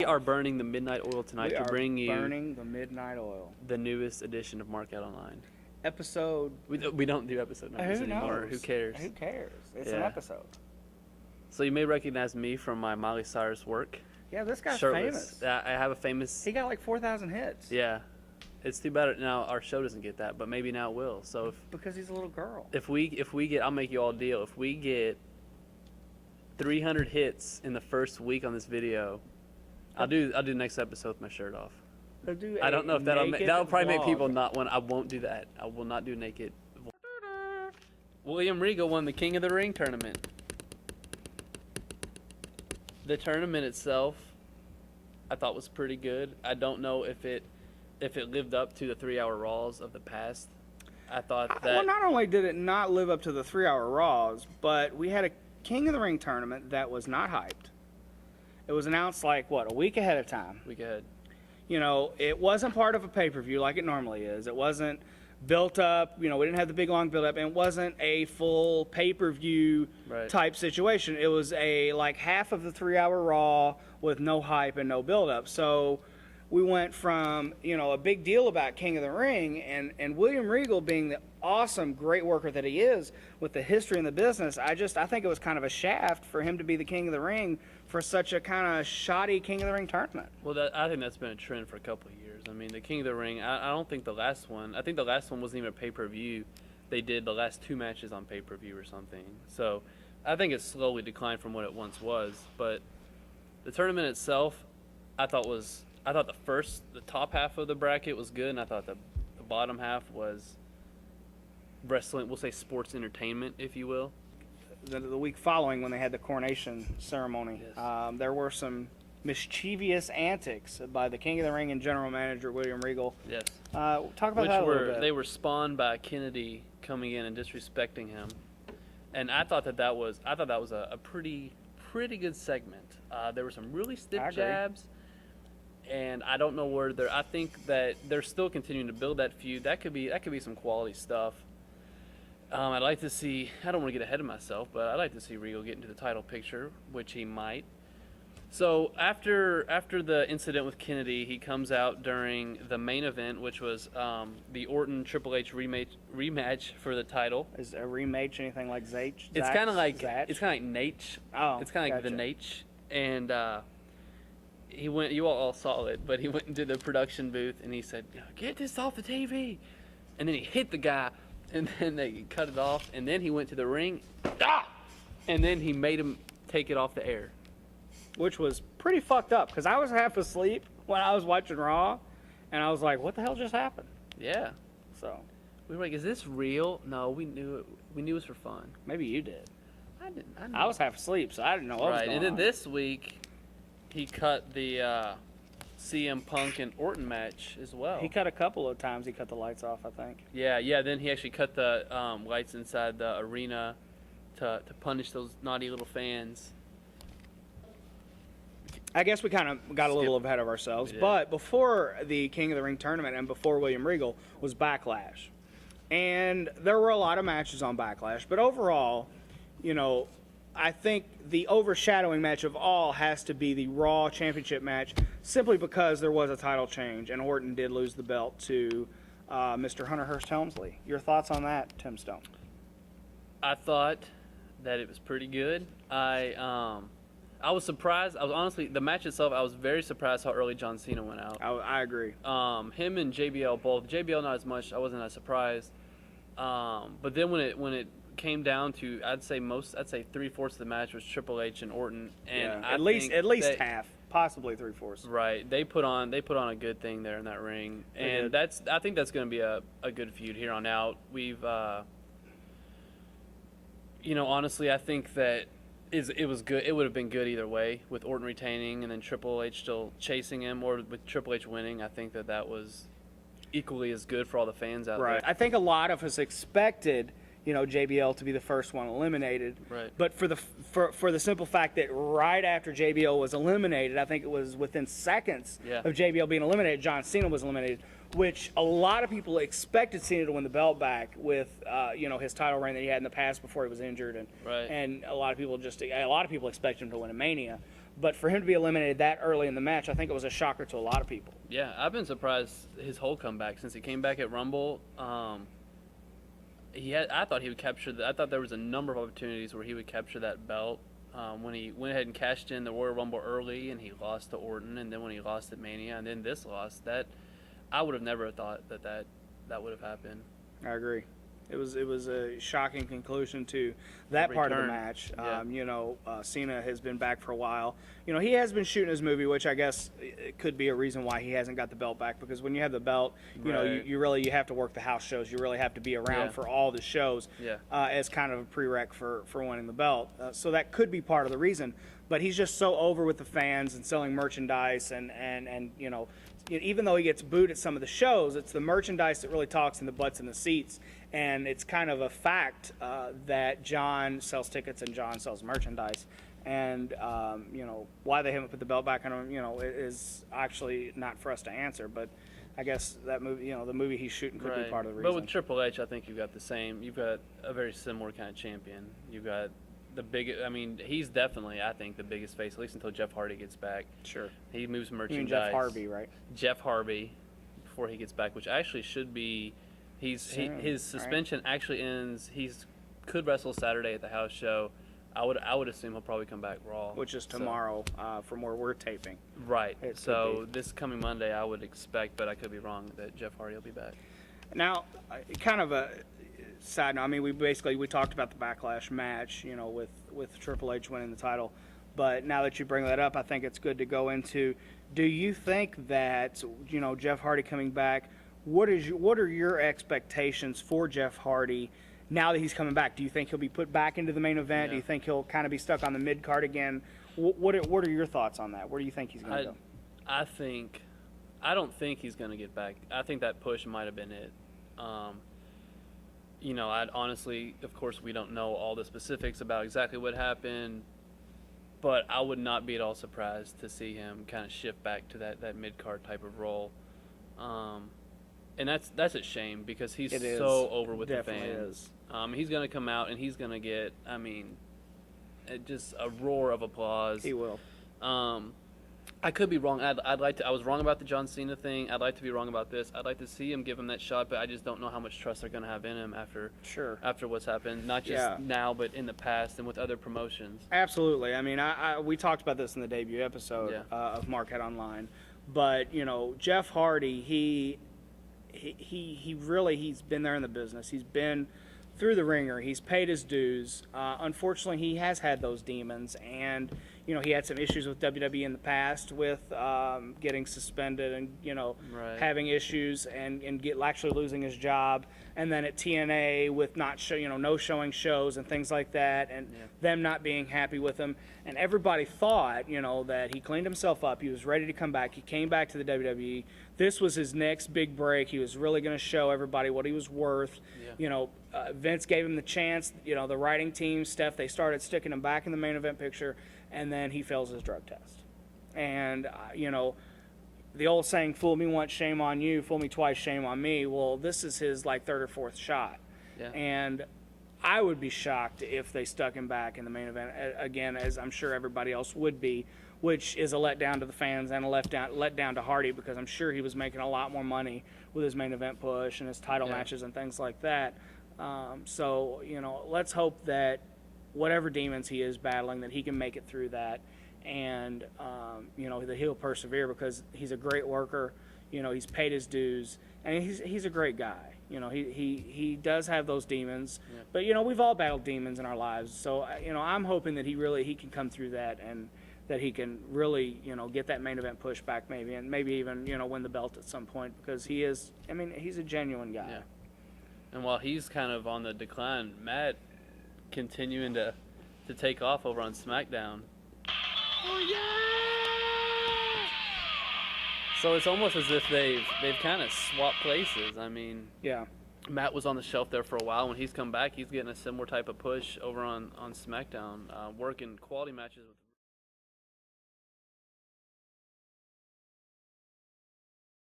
We are burning the midnight oil tonight to bring you burning the midnight oil. The newest edition of Markoutonline. Episode. We don't do episode numbers anymore. Who cares? Who cares? It's an episode. So you may recognize me from my Miley Cyrus work. Yeah, this guy's Shirtless. famous. I have a famous. He got like 4,000 hits. Yeah, it's too bad now our show doesn't get that, but maybe now it will. So because he's a little girl. If we get, I'll make you all a deal. If we get 300 hits in the first week on this video, I'll do the next episode with my shirt off. I don't know if that'll probably make people not want. I won't do that. I will not do naked. William Regal won the King of the Ring tournament. The tournament itself, I thought was pretty good. I don't know if it lived up to the 3-hour Raws of the past. I thought that. Well, not only did it not live up to the 3-hour Raws, but we had a King of the Ring tournament that was not hyped. It was announced like a week ahead of time. Week ahead. You know, it wasn't part of a pay-per-view like it normally is. It wasn't built up. You know, we didn't have the big long build-up, and it wasn't a full pay-per-view type situation. It was like half of the 3-hour Raw with no hype and no build-up. So we went from, a big deal about King of the Ring and William Regal being the awesome, great worker that he is with the history in the business. I think it was kind of a shaft for him to be the King of the Ring for such a kind of shoddy King of the Ring tournament. Well, I think that's been a trend for a couple of years. I mean, the King of the Ring, I don't think the last one, I think the last one wasn't even a pay-per-view. They did the last 2 matches on pay-per-view or something. So I think it's slowly declined from what it once was. But the tournament itself, I thought the top half of the bracket was good, and I thought the bottom half was wrestling, we'll say sports entertainment, if you will. The week following, when they had the coronation ceremony, yes. There were some mischievous antics by the King of the Ring and General Manager William Regal. Yes. Talk about that a little bit. They were spawned by Kennedy coming in and disrespecting him, and I thought that was a pretty good segment. There were some really stiff jabs. And I don't know where they're. I think that they're still continuing to build that feud. That could be some quality stuff. I'd like to see. I don't want to get ahead of myself, but I'd like to see Regal get into the title picture, which he might. So after the incident with Kennedy, he comes out during the main event, which was the Orton Triple H rematch for the title. Is a rematch anything like Zach? It's kind of like Nate. Oh, it's kind of like the Nate, and. He went. You all saw it, but he went into the production booth and he said, "Get this off the TV," and then he hit the guy, and then they cut it off, and then he went to the ring, and then he made him take it off the air, which was pretty fucked up because I was half asleep when I was watching Raw, and I was like, "What the hell just happened?" Yeah. So we were like, "Is this real?" No, we knew it. We knew it was for fun. Maybe you did. I didn't. I was half asleep, so I didn't know what was going on. And then this week. He cut the CM Punk and Orton match as well. He cut a couple of times. He cut the lights off, I think. Yeah. Then he actually cut the lights inside the arena to punish those naughty little fans. I guess we kind of got a little ahead of ourselves. But before the King of the Ring tournament and before William Regal was Backlash. And there were a lot of matches on Backlash. But overall, I think the overshadowing match of all has to be the Raw Championship match, simply because there was a title change and Orton did lose the belt to Mr. Hunter Hearst Helmsley. Your thoughts on that, Tim Stone? I thought that it was pretty good. I was surprised. I was honestly, the match itself, I was very surprised how early John Cena went out. I agree. Him and JBL both. JBL not as much. I wasn't as surprised. But then when it came down to, I'd say 3/4 of the match was Triple H and Orton, and at least half, possibly 3/4. Right, they put on a good thing there in that ring, and I think that's going to be a good feud here on out. We've, honestly, I think that it was good. It would have been good either way with Orton retaining and then Triple H still chasing him, or with Triple H winning. I think that was equally as good for all the fans out there. I think a lot of us expected JBL to be the first one eliminated. Right. But for the simple fact that right after JBL was eliminated, I think it was within seconds of JBL being eliminated, John Cena was eliminated. which a lot of people expected Cena to win the belt back with, his title reign that he had in the past before he was injured, and a lot of people expected him to win a Mania. But for him to be eliminated that early in the match, I think it was a shocker to a lot of people. Yeah, I've been surprised his whole comeback since he came back at Rumble. I thought he would capture. I thought there was a number of opportunities where he would capture that belt. When he went ahead and cashed in the Royal Rumble early, and he lost to Orton, and then when he lost at Mania, and then this loss, that I would have never thought that would have happened. I agree. It was a shocking conclusion to that part of the match. Yeah. Cena has been back for a while. He has been shooting his movie, which I guess it could be a reason why he hasn't got the belt back, because when you have the belt, you have to work the house shows. You really have to be around for all the shows as kind of a prereq for winning the belt. So that could be part of the reason. But he's just so over with the fans and selling merchandise and even though he gets booed at some of the shows, it's the merchandise that really talks in the butts and the seats. And it's kind of a fact that John sells tickets and John sells merchandise. And, why they haven't put the belt back on him, is actually not for us to answer. But I guess that movie, the movie he's shooting could be part of the reason. But with Triple H, I think you've got a very similar kind of champion. You've got he's definitely, I think, the biggest face, at least until Jeff Hardy gets back. Sure. He moves merchandise. You mean Jeff Harvey, right? Jeff Harvey, before he gets back, which actually should be, his suspension actually ends. Could wrestle Saturday at the house show. I would assume he'll probably come back Raw, which is tomorrow, from where we're taping. Right. So this coming Monday, I would expect, but I could be wrong, that Jeff Hardy will be back. Now, kind of a side note. I mean, we talked about the Backlash match, with Triple H winning the title. But now that you bring that up, I think it's good to go into. Do you think that Jeff Hardy coming back? What are your expectations for Jeff Hardy now that he's coming back? Do you think he'll be put back into the main event? Yeah. Do you think he'll kind of be stuck on the mid card again? What are your thoughts on that? Where do you think he's going to go? I don't think he's going to get back. I think that push might have been it. I'd honestly, of course, we don't know all the specifics about exactly what happened, but I would not be at all surprised to see him kind of shift back to that mid-card type of role. And that's a shame, because he's so over with the fans. He's going to come out and he's going to get, just a roar of applause. He will. I could be wrong. I was wrong about the John Cena thing. I'd like to be wrong about this. I'd like to see him give him that shot, but I just don't know how much trust they're going to have in him after what's happened, not just now, but in the past and with other promotions. Absolutely. I mean, we talked about this in the debut episode of Markoutonline, but Jeff Hardy, he's been there in the business. He's been through the ringer. He's paid his dues. Unfortunately, he has had those demons, and he had some issues with WWE in the past with getting suspended and having issues and actually losing his job, and then at TNA with no showing shows and things like that, and them not being happy with him. And everybody thought that he cleaned himself up. He was ready to come back. He came back to the WWE. This was his next big break. He was really going to show everybody what he was worth. Yeah. Vince gave him the chance. The writing team, Steph, they started sticking him back in the main event picture, and then he fails his drug test. And, the old saying, fool me once, shame on you, fool me twice, shame on me. Well, this is his, third or fourth shot. Yeah. And I would be shocked if they stuck him back in the main event, again, as I'm sure everybody else would be, which is a letdown to the fans and a letdown to Hardy, because I'm sure he was making a lot more money with his main event push and his title matches and things like that. So, let's hope that whatever demons he is battling, that he can make it through that, and, that he'll persevere, because he's a great worker. He's paid his dues, and he's a great guy. He does have those demons, but, we've all battled demons in our lives. So, I'm hoping that he can come through that, and that he can really, get that main event push back maybe, and maybe even, win the belt at some point, because he's a genuine guy. Yeah. And while he's kind of on the decline, Matt continuing to take off over on SmackDown. Oh yeah! So it's almost as if they've kind of swapped places. Matt was on the shelf there for a while. When he's come back, he's getting a similar type of push over on SmackDown, working quality matches with